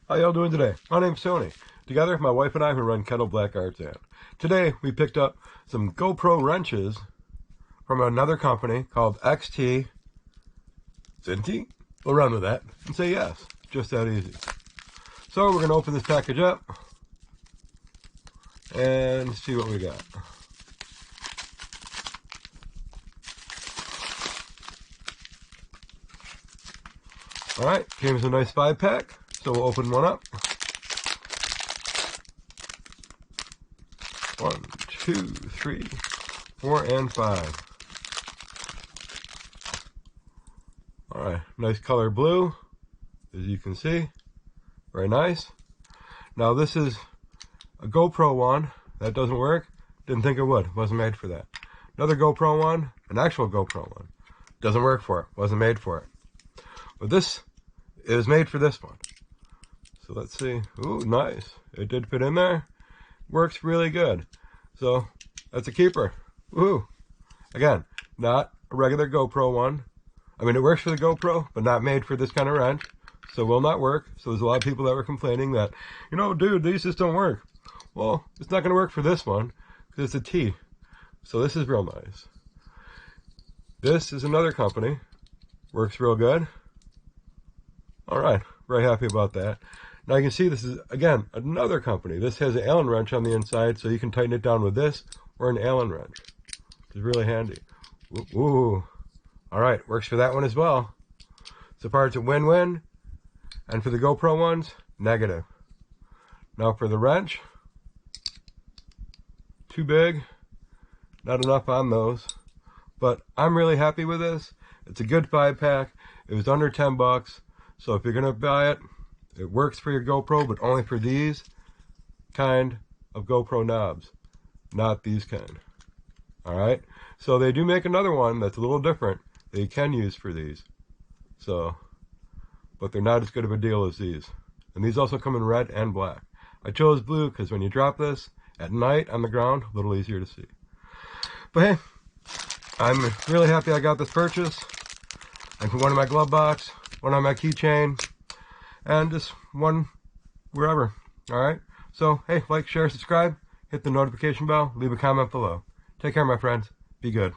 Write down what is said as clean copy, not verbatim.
How y'all doing today? My name's Tony. Together, my wife and I who run Kettle Black Arts and today we picked up some GoPro wrenches from another company called XT Xinte. We'll run with that and say yes. Just that easy. So we're going to open this package up and see what we got. Alright, came with a nice 5-pack, so we'll open one up. 1, 2, 3, 4, and 5. Alright, nice color blue, as you can see. Very nice. Now this is a GoPro one. That doesn't work. Didn't think it would. Wasn't made for that. Another GoPro one, an actual GoPro one. Doesn't work for it. Wasn't made for it. But this is made for this one. So let's see. Ooh, nice. It did fit in there. Works really good. So that's a keeper. Woohoo. Again, not a regular GoPro one. I mean, it works for the GoPro, but not made for this kind of wrench. So will not work. So there's a lot of people that were complaining that, you know, dude, these just don't work. Well, it's not going to work for this one because it's a T. So this is real nice. This is another company. Works real good. All right, very happy about that. Now you can see this is, again, another company. This has an Allen wrench on the inside, so you can tighten it down with this or an Allen wrench, which is really handy. Ooh. All right, works for that one as well. So far it's a win-win. And for the GoPro ones, negative. Now for the wrench, too big, not enough on those. But I'm really happy with this. It's a good 5-pack. It was under 10 bucks. So if you're gonna buy it, it works for your GoPro, but only for these kind of GoPro knobs, not these kind. All right. So they do make another one that's a little different that you can use for these. So, but they're not as good of a deal as these. And these also come in red and black. I chose blue because when you drop this at night on the ground, a little easier to see. But hey, I'm really happy I got this purchase. I put one in my glove box, one on my keychain, and just one wherever. All right. So hey, like, share, subscribe, hit the notification bell, leave a comment below. Take care, my friends. Be good.